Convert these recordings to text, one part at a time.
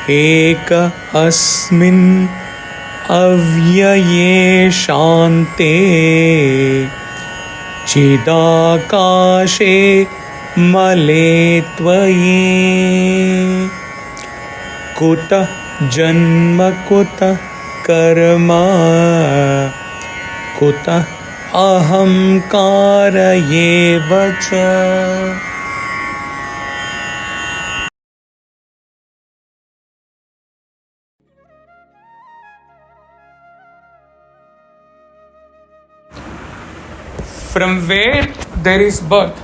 ekasminnavyaye śānte cidākāśe'male tvayi janma kuto'haṃkāra kuto'haṃkāra yevacha. From where there is birth,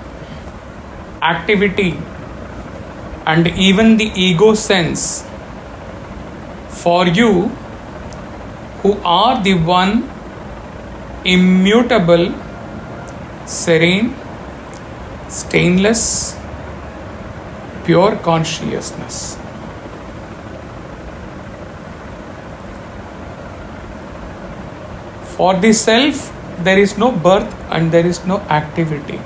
activity, and even the ego sense, for you who are the one immutable, serene, stainless, pure consciousness. For the self, there is no birth and there is no activity.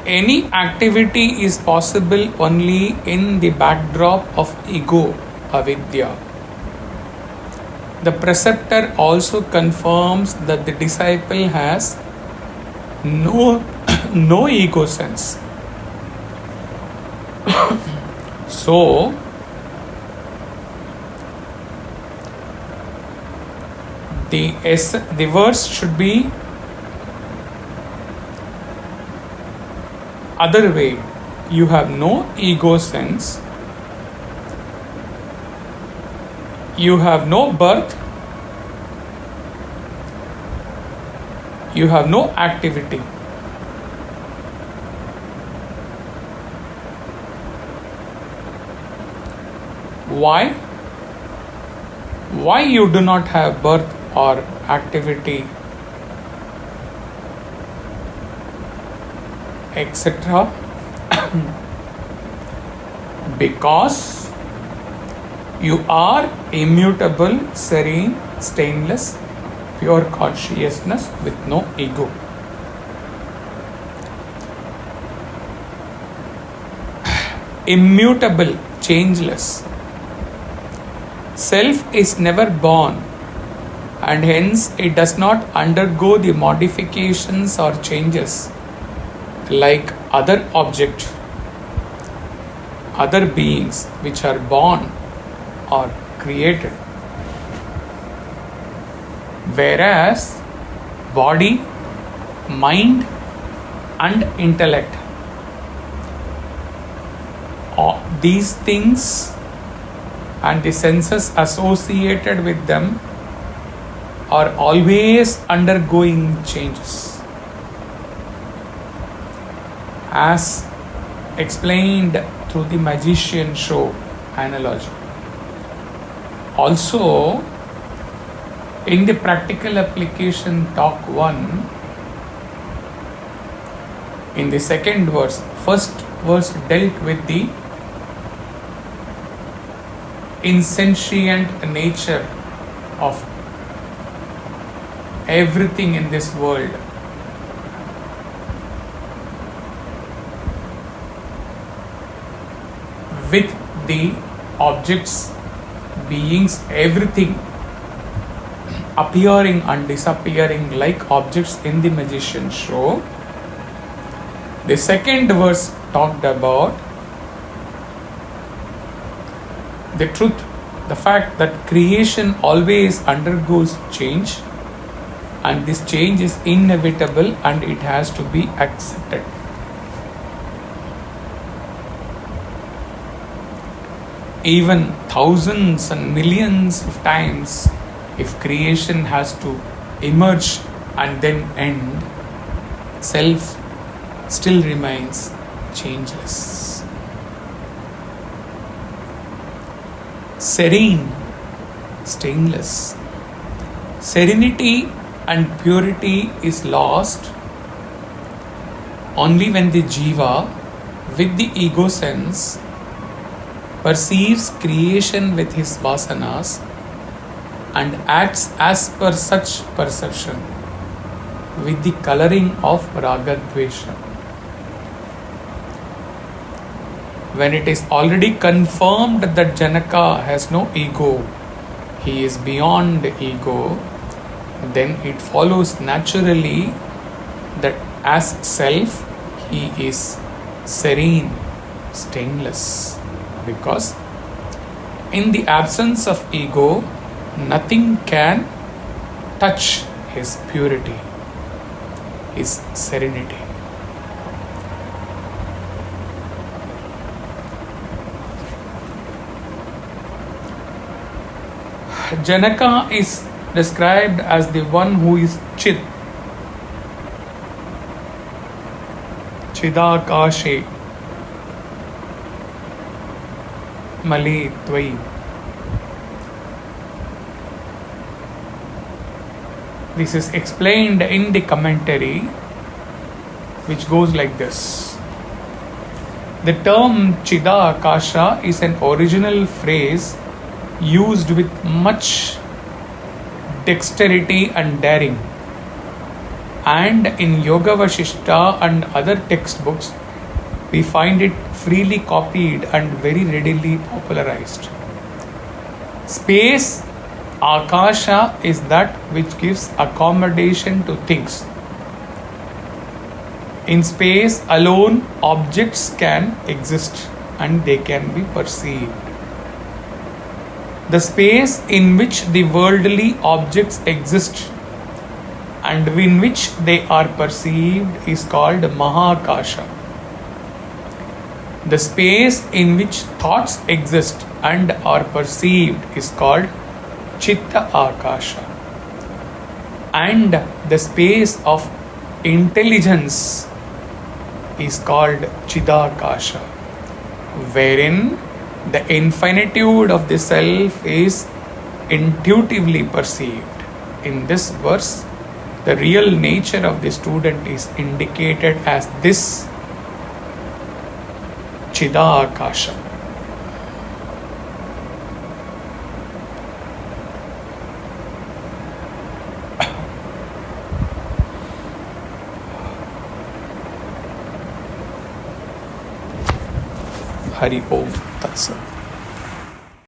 Any activity is possible only in the backdrop of ego, avidya. The preceptor also confirms that the disciple has no ego sense. So, the verse should be other way. You have no ego sense, you have no birth, you have no activity. Why? Why you do not have birth or activity, etc.? Because you are immutable, serene, stainless, pure consciousness with no ego. Immutable, changeless. Self is never born, and hence it does not undergo the modifications or changes like other objects, other beings which are born or created. Whereas body, mind and intellect, these things and the senses associated with them are always undergoing changes. As explained through the magician show analogy. Also, in the practical application talk 1, in the second verse, first verse dealt with the insentient nature of everything in this world. With the objects, beings, everything appearing and disappearing like objects in the magician show. The second verse talked about the truth, the fact that creation always undergoes change, and this change is inevitable and it has to be accepted. Even thousands and millions of times, if creation has to emerge and then end, self still remains changeless. Serene, stainless. Serenity and purity is lost only when the jiva, with the ego sense, perceives creation with his vasanas and acts as per such perception with the coloring of raga dvesha. when it is already confirmed that Janaka has no ego, he is beyond ego, then it follows naturally that as self he is serene, stainless, because in the absence of ego, nothing can touch his purity, his serenity. Janaka is described as the one who is Chit, cidākāśe'male tvayi. This is explained in the commentary, which goes like this. The term cidākāśa is an original phrase used with much dexterity and daring, and in Yoga Vasishtha and other textbooks we find it freely copied and very readily popularized. Space, Akasha, is that which gives accommodation to things. In space alone, objects can exist and they can be perceived. The space in which the worldly objects exist and in which they are perceived is called Mahakasha. The space in which thoughts exist and are perceived is called cidākāśa. And the space of intelligence is called cidākāśa, wherein the infinitude of the self is intuitively perceived. In this verse, the real nature of the student is indicated as this cidākāśa. Hari Om Tat Sat.